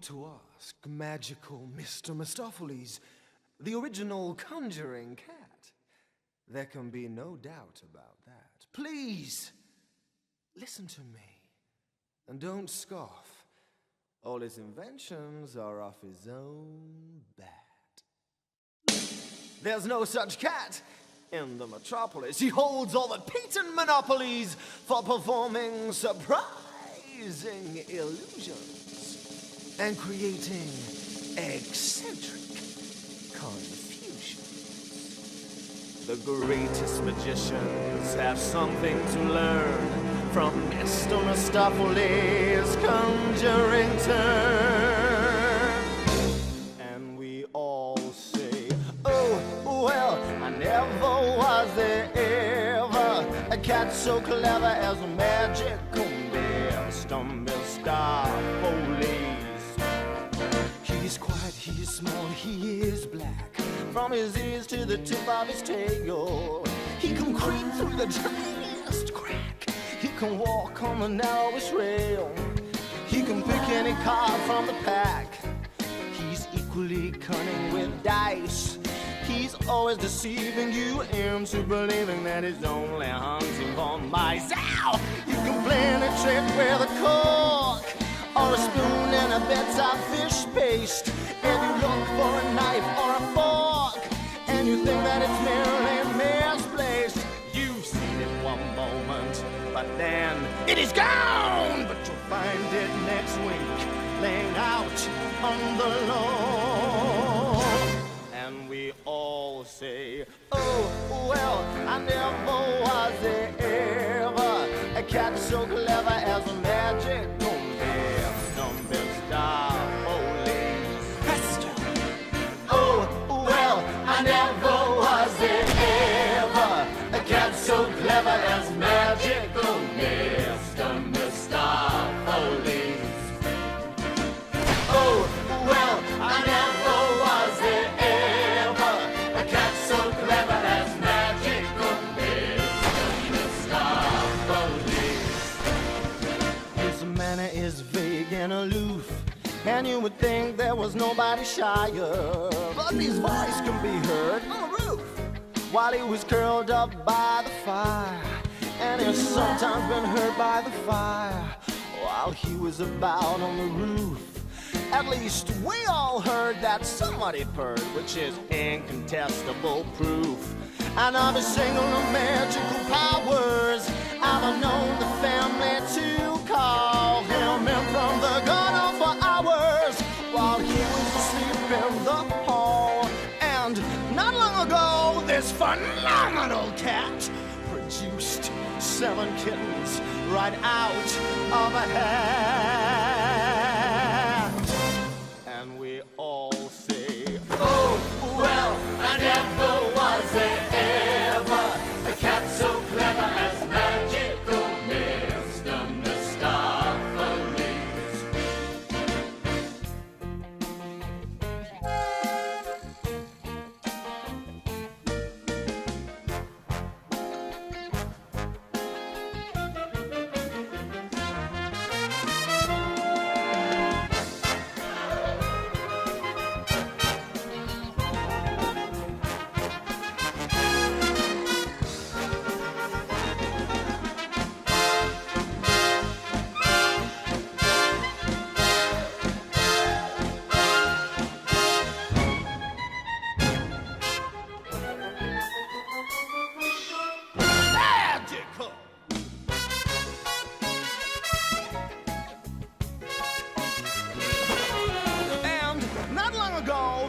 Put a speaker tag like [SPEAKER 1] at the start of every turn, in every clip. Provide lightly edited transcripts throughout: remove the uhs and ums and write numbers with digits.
[SPEAKER 1] to ask, magical Mr. Mistopheles, the original conjuring cat. There can be no doubt about that. Please, listen to me, and don't scoff. All his inventions are off his own bat. There's no such cat in the metropolis. He holds all the patent monopolies for performing surprising illusions and creating eccentric confusions. The greatest magicians have something to learn from Mr. Mistopheles' conjuring turn. And we all say, oh, well, I never was there ever a cat so clever as a magical Mr. Mistopheles. He's quiet, he is small, he is black. From his ears to the tip of his tail, he can creep through the tiniest crack. He can walk on the narrowest rail. He can pick any card from the pack. He's equally cunning with dice. He's always deceiving you into believing that he's only hunting for mice. Ow! You can play any trick with a cork or a spoon and a bit of fish paste. If you look for a knife or a fork and you think that it's merely misplaced, you've seen it one moment, but then it is gone. But you'll find it next week, laying out on the lawn. And we all say, oh, well, I never was there ever a cat so clever as a magical Mr. Mistopheles. Presto! Oh, well, I never was there ever a cat so clever as magical Mr. Mistopheles. Oh, well, I never was there ever a cat so clever as magical Mr. Mistopheles. His manner is vague and aloof, and you would think there was nobody shyer, but his voice can be heard on the roof while he was curled up by the fire. And he's sometimes been heard by the fire while he was about on the roof. At least we all heard that somebody purred, which is incontestable proof. And of his single magical powers, I've known the family to call him in from the garden for hours while he was asleep in the hall. And not long ago, this phenomenal cat produced 7 kittens right out of a hat. And we all say, oh, well, I never was there ever a cat so clever as magical Mr. Mistopheles.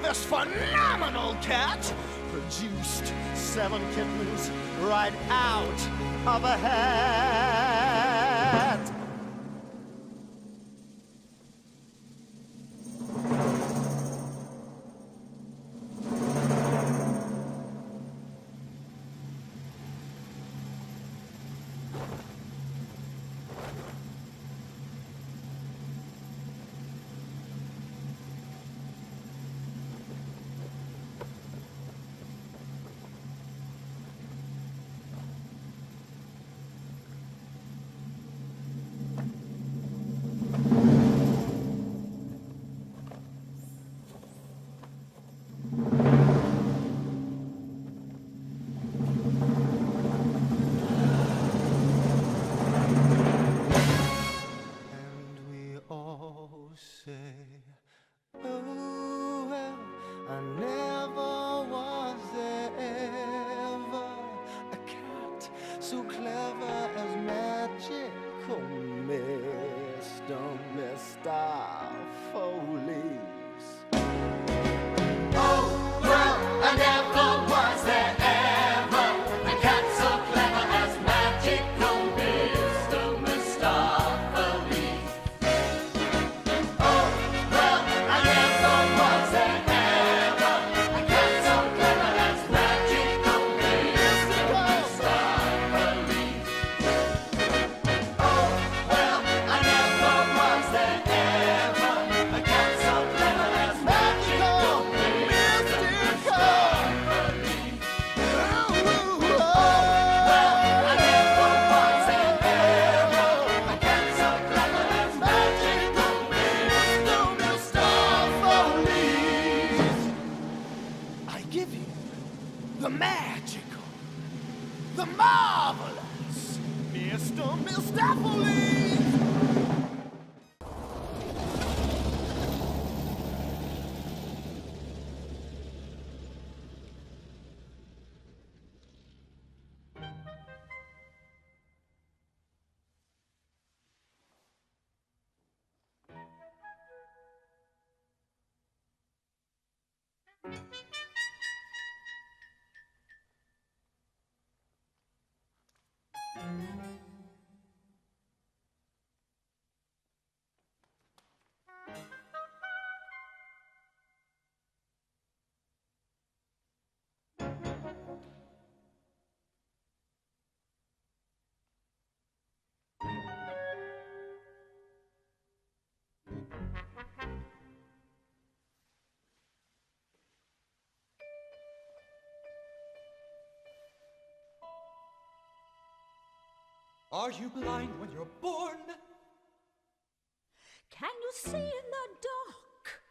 [SPEAKER 1] This phenomenal cat produced 7 kittens right out of a hat. Mr. Police!
[SPEAKER 2] Are you blind when you're born?
[SPEAKER 3] Can you see in the dark?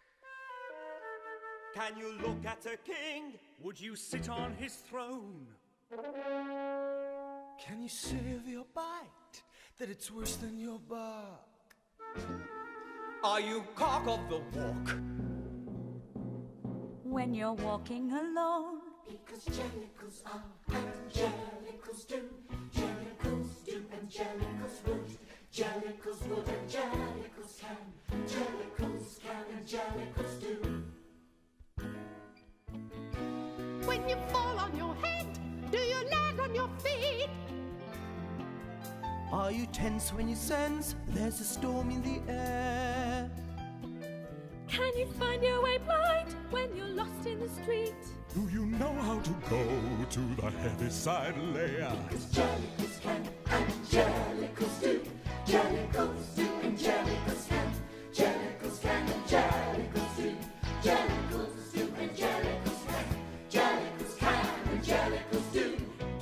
[SPEAKER 2] Can you look at a king? Would you sit on his throne?
[SPEAKER 1] Can you say of your bite that it's worse than your bark?
[SPEAKER 2] Are you cock of the walk?
[SPEAKER 3] When you're walking alone?
[SPEAKER 4] Because jellicles are and jellicles do, jellicles do and jellicles would, jellicles would and jellicles can, jellicles can and jellicles do.
[SPEAKER 5] When you fall on your head, do you land on your feet?
[SPEAKER 1] Are you tense when you sense there's a storm in the air?
[SPEAKER 3] Can you find your way blind when you're lost in the street?
[SPEAKER 6] Do you know how to go to the Heaviside lair?
[SPEAKER 4] Because jellicles can and jellicles do, jellicles do and jellicles can, jellicles can and jellicles do, jellicles do and jellicles can, jellicles can and jellicles do.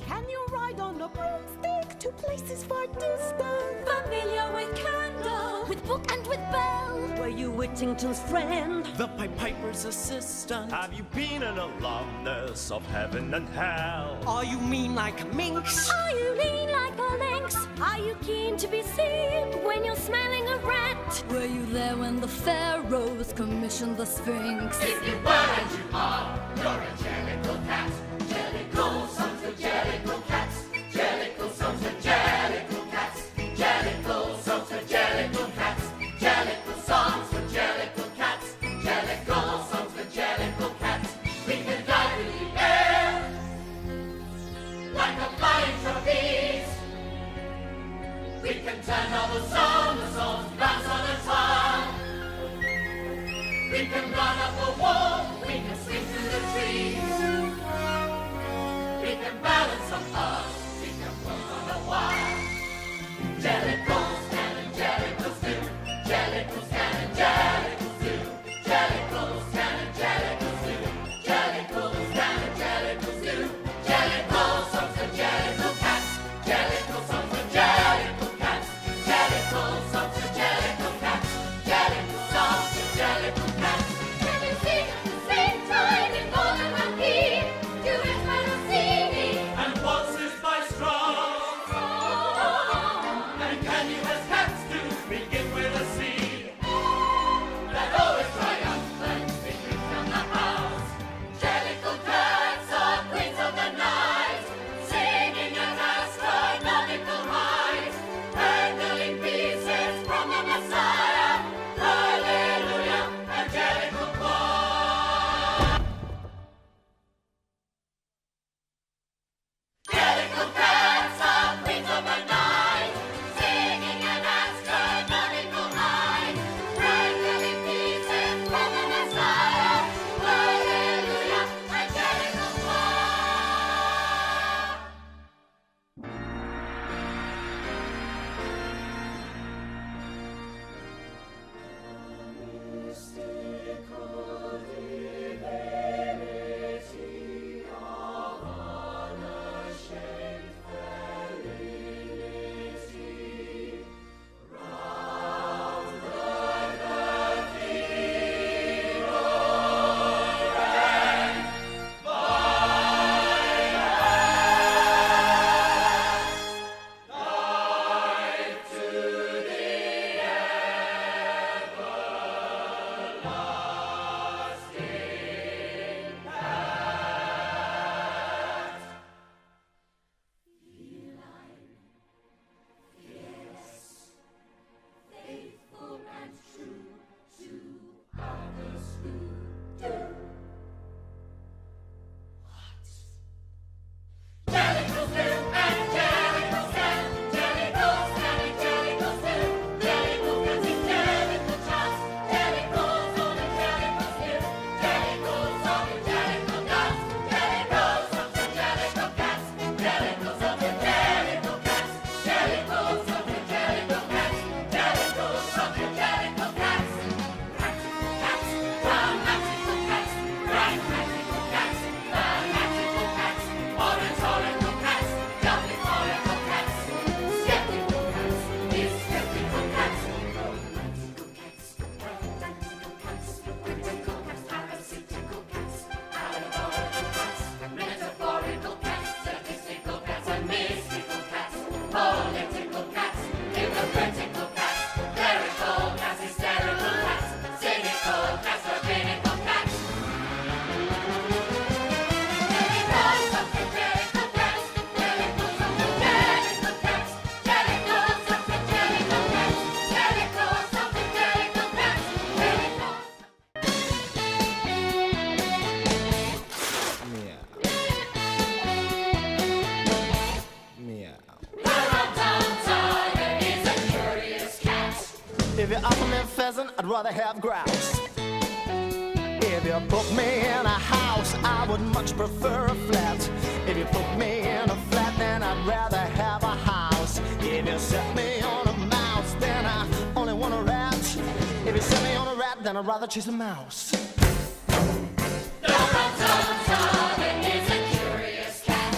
[SPEAKER 5] Can you ride on a broomstick to places far distant?
[SPEAKER 3] Familiar with candle,
[SPEAKER 5] With book and with bell?
[SPEAKER 3] were you Whittington's friend?
[SPEAKER 2] The Pied Piper's assistant.
[SPEAKER 7] Have you been an alumnus of heaven and hell?
[SPEAKER 2] Are you mean like a minx?
[SPEAKER 3] Are you lean like a lynx? Are you keen to be seen when you're smelling a rat?
[SPEAKER 8] Were you there when the pharaohs commissioned the Sphinx?
[SPEAKER 4] If you were and you are, you're a jellicle cat. Jellicle songs for jellicle cats. Jellicle songs for jellicle cats. Jellicle songs for jellicle cats. Jellicle songs for jellicle cats. Jellicle songs for jellicle cats. We can fly through the air like a flying trapeze. We can turn all the songs bounce on a tongue. We can run up a wall, we can swing through the trees. We can balance on us, we can walk on a wire. Jellicles can and jellicles do, jellicles can and jellicles do, jellicles can and jellicles do, jellicles can and jellicles do, jellicles songs for jellicle cats, jellicles songs for jellicle cats, jellicles songs for jellicle cats, jellicles songs for jellicle cats. Can you sing at the same time in more than one
[SPEAKER 1] pheasant, I'd rather have grouse. If you put me in a house, I would much prefer a flat. If you put me in a flat, then I'd rather have a house. If you set me on a mouse, then I only want a rat. If you set me on a rat, then I'd rather chase a mouse.
[SPEAKER 4] The rum-tum-tum is a curious cat,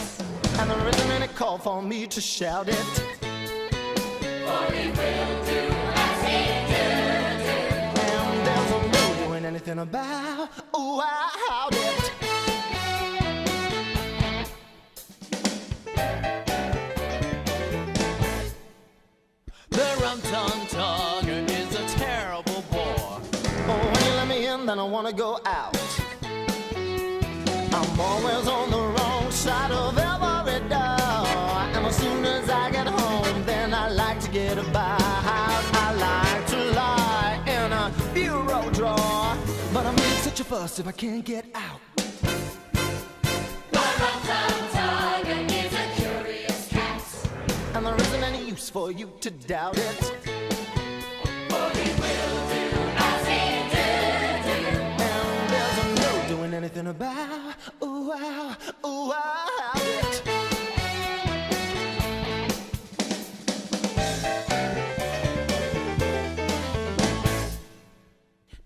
[SPEAKER 1] And there isn't any call for me to shout it,
[SPEAKER 4] for he will do as he do.
[SPEAKER 1] and there's no doing anything about it.
[SPEAKER 9] The rum-tum-tum is a terrible bore.
[SPEAKER 1] Oh, when you let me in, then I want to go out. I'm always on the wrong side of every door. And as soon as I get home, then I like to get about. I like to lie in a bureau drawer, but I make such a fuss if I can't get out.
[SPEAKER 4] The rum-tum-tum is a curious cat,
[SPEAKER 1] And there isn't any use for you to doubt it,
[SPEAKER 4] for he will do as he do.
[SPEAKER 1] and there's no doing anything about it.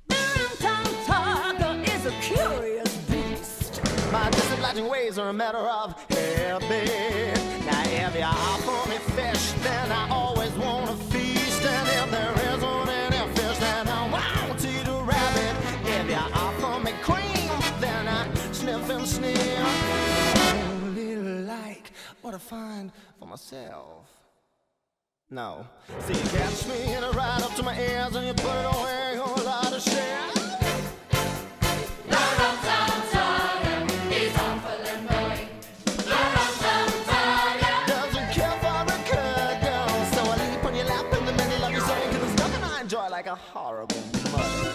[SPEAKER 8] Rum-tum-tum is a curious beast.
[SPEAKER 1] My disobliging ways are a matter of habit. Now if you offer me fish, then I always want to feast. And if there isn't any fish, then I won't eat a rabbit. If you offer me cream, then I sniff and sniff. Only like what I find for myself. No. See, you catch me and it right up to my ears, and you put it away a whole lot of shit.
[SPEAKER 4] The rum-tum-tum is awful annoying. The rum-tum-tum
[SPEAKER 1] Doesn't care for a good girl, so I leap on your lap in the middle of your song, 'cause there's nothing I enjoy like a horrible mother.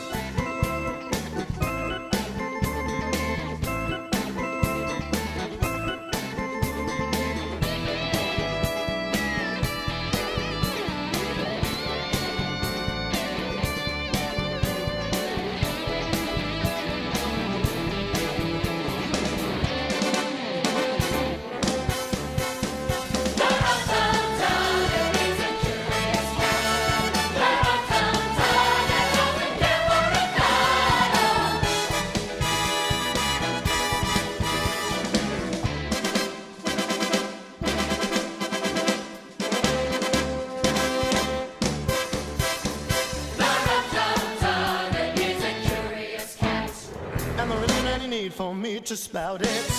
[SPEAKER 1] And there isn't any need for me to spout it,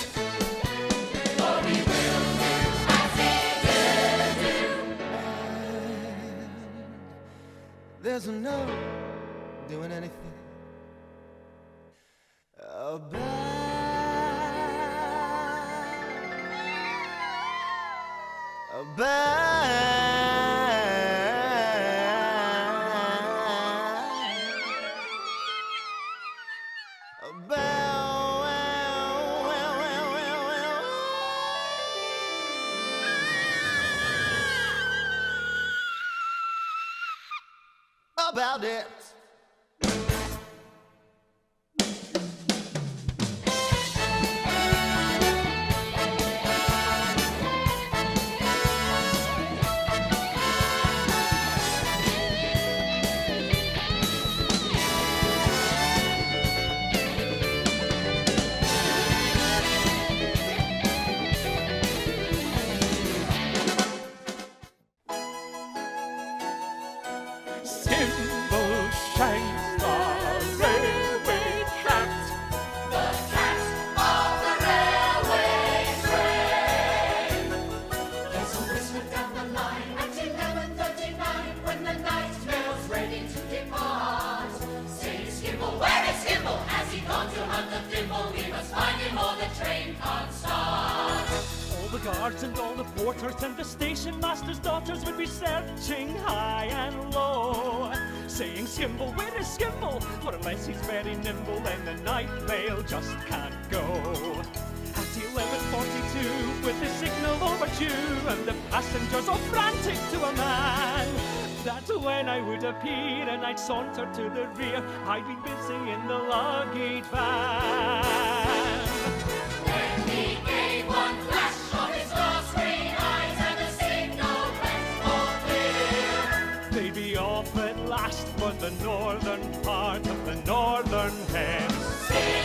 [SPEAKER 4] for he will do as he do.
[SPEAKER 1] there's no doing anything about it.
[SPEAKER 2] Skimble shines the railway cat.
[SPEAKER 4] The cat of the railway train. There's a whisper down the line at 11:39 when the night mail's ready to depart. Say, Skimble, where is Skimble? Has he gone to hunt the thimble? We must find him or the train can't start.
[SPEAKER 2] All the guards and all the porters and the station master's daughters would be searching high and low, saying, Skimble, where is Skimble? For unless he's very nimble, then the night mail just can't go. At 11:42, with the signal overdue, and the passengers all frantic to a man, the that when I would appear and I'd saunter to the rear, I'd be busy in the luggage van.
[SPEAKER 4] Then he gave one flash of his glass green eyes and the signal went all clear.
[SPEAKER 2] They'd be off at last for the northern part of the northern hemisphere.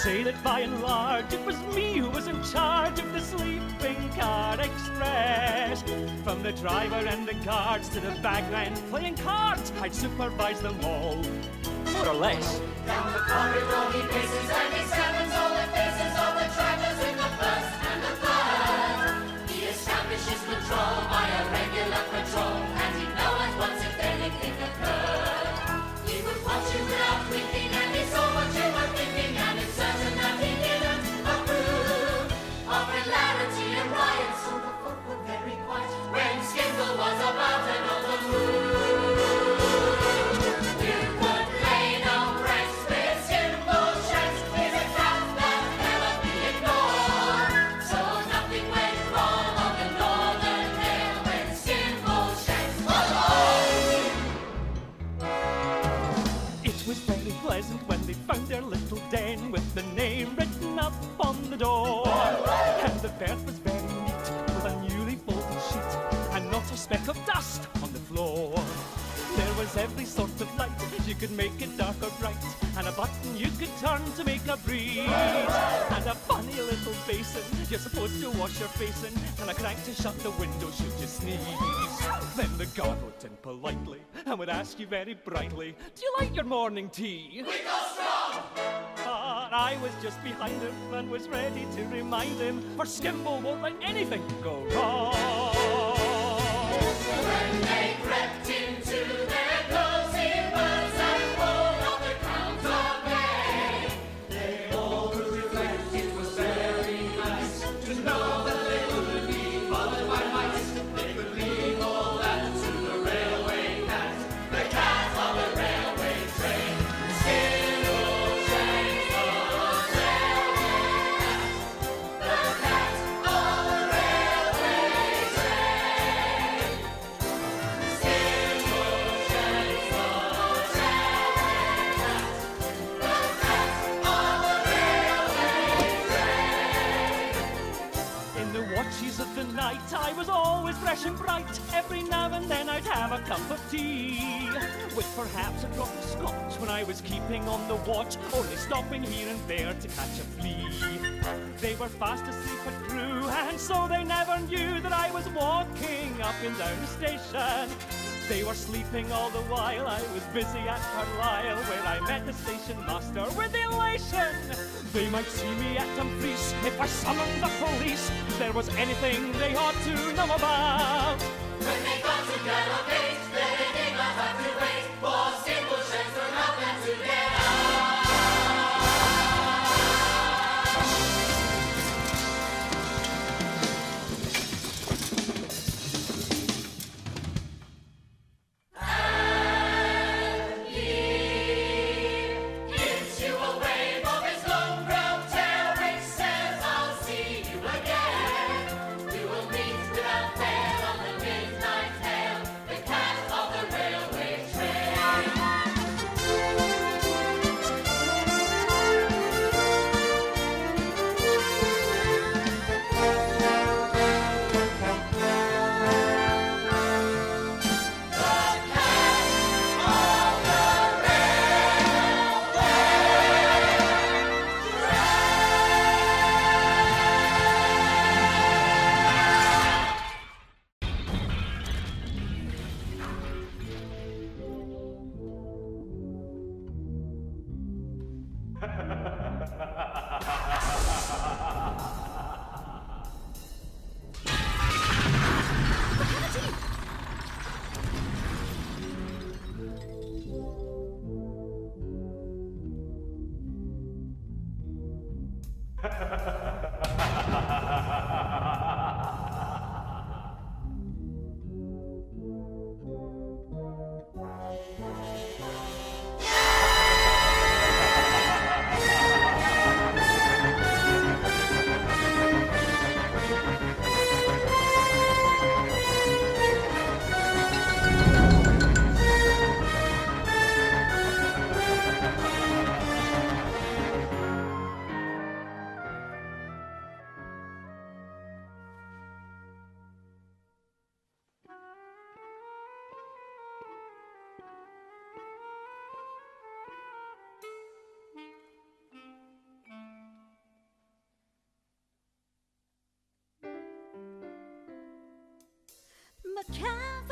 [SPEAKER 2] Say that by and large it was me who was in charge of the sleeping car express. From the driver and the guards to the bagman playing cards, I'd supervise them all, more or less.
[SPEAKER 4] Down the corridor he paces and he examines all the faces of the travelers in the first and the third. He establishes control by a regular patrol, and he knows once if anything occurred. He would watch you without winking, and he saw what you were thinking, and it's certain that he didn't approve of hilarity and riot. So the folk were very quiet when Skimble was about another move. You could lay no price with Skimble Shanks. He's a cat that cannot be ignored. So nothing went wrong on the Northern Mail when Skimble Shanks was on.
[SPEAKER 2] It was very pleasant when they found their little den with the name written up on the door. And the berth was very neat with a newly folded sheet and not a speck of dust on the floor. There was every sort of light, you could make it dark or bright, and a button you could turn to make a breeze. And a funny little basin you're supposed to wash your face in, and a crank to shut the window should you sneeze. Then the guard looked in politely and would ask you very brightly, do you like your morning tea?
[SPEAKER 4] We go strong!
[SPEAKER 2] But I was just behind him and was ready to remind him, for Skimble won't let anything go wrong.
[SPEAKER 4] When they crept into their cozy berths and rolled up the counter bay, they all could reflect it was very nice to know that they wouldn't be followed by mice. They could leave all that to the railway cat, the cat on the railway train. Skimble Shanks the railway cat, the cat on the railway train. Skimble Shanks the railway cat, the cat on the railway train.
[SPEAKER 2] In the watches of the night, I was always fresh and bright. Every now and then I'd have a cup of tea, with perhaps a drop of scotch when I was keeping on the watch, only stopping here and there to catch a flea. They were fast asleep at crew, and so they never knew that I was walking up and down the station. They were sleeping all the while I was busy at Carlisle, where I met the station master with elation. They might see me at Dumfries if I summoned the police. If there was anything they ought to know about.
[SPEAKER 4] When they got to Gallowgate, they did not have to wait for Skimble Shanks to help them to get out. And he gives you a wave of his long brown tail, which says, I'll see you again. We will meet without fail on the midnight mail, the cat of the railway train.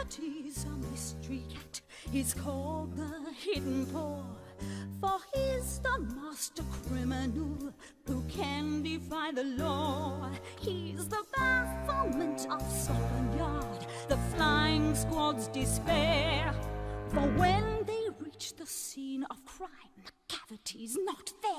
[SPEAKER 8] McCavity's a mystery cat. He's called the Hidden Paw, for he's the master criminal who can defy the law. He's the bafflement of Scotland Yard, the flying squad's despair. For when they reach the scene of crime, McCavity's not there.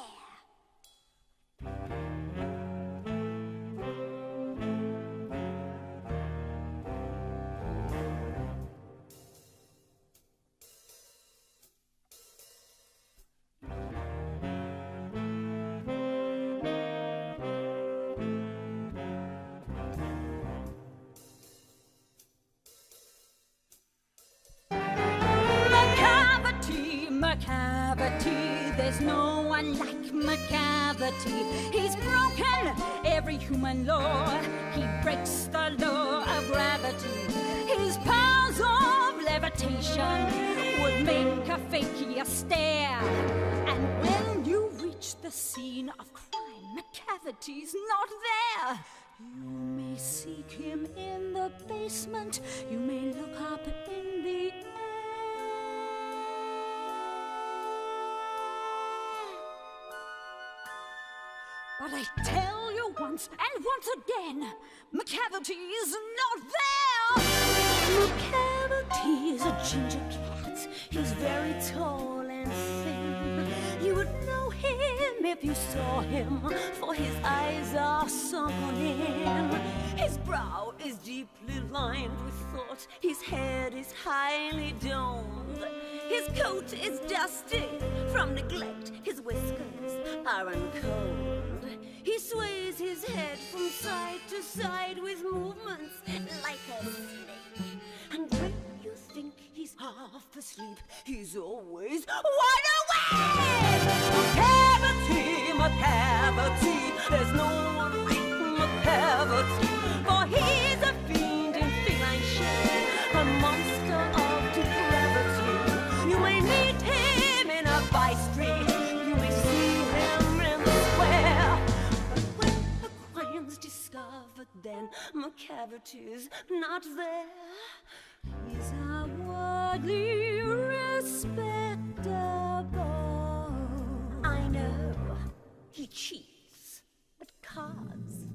[SPEAKER 8] McCavity, there's no one like McCavity. He's broken every human law. He breaks the law of gravity. His powers of levitation would make a fakir stare. And when you reach the scene of crime, McCavity's not there. You may seek him in the basement. You may look up in the air. But I tell you once and once again, McCavity's not there! McCavity's a ginger cat. He's very tall and thin. You would know him if you saw him, for his eyes are sunken in. His brow is deeply lined with thought. His head is highly domed. His coat is dusty from neglect. His whiskers are uncombed. He sways his head from side to side with movements like a snake. And when you think he's half asleep, he's always wide awake! McCavity, McCavity, there's no one like McCavity. For he's a fiend in feline shape, a monster of depravity. You may meet him in a by-street. You may see him in the square. Discovered then, McCavity's not there. He's outwardly respectable. I know he cheats at cards,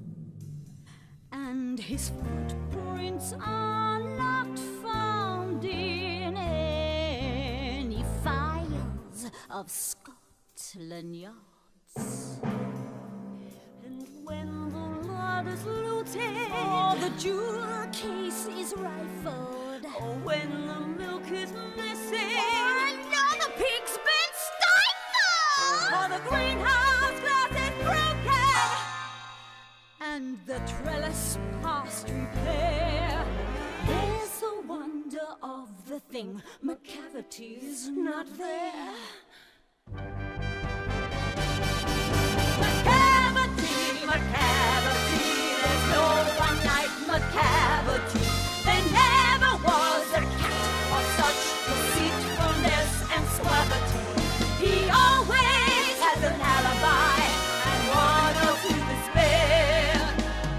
[SPEAKER 8] and his footprints are not found in any files of Scotland Yards. When the lot is looted, or the jewel case is rifled, or when the milk is missing, or another pig's been stifled, or the greenhouse glass is broken, and the trellis past repair, there's the wonder of the thing. McCavity's not there. McCavity, there's no one like McCavity. There never was a cat of such deceitfulness and suavity. He always has an alibi and one or two to spare.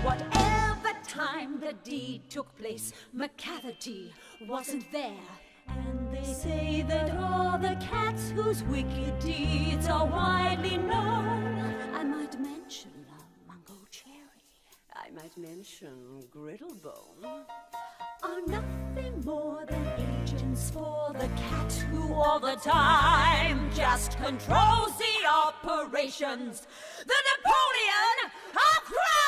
[SPEAKER 8] Whatever time the deed took place, McCavity wasn't there. And they say that all the cats whose wicked deeds are widely known, I might mention I might mention Griddlebone, are nothing more than agents for the cat who all the time just controls the operations. The Napoleon of crime!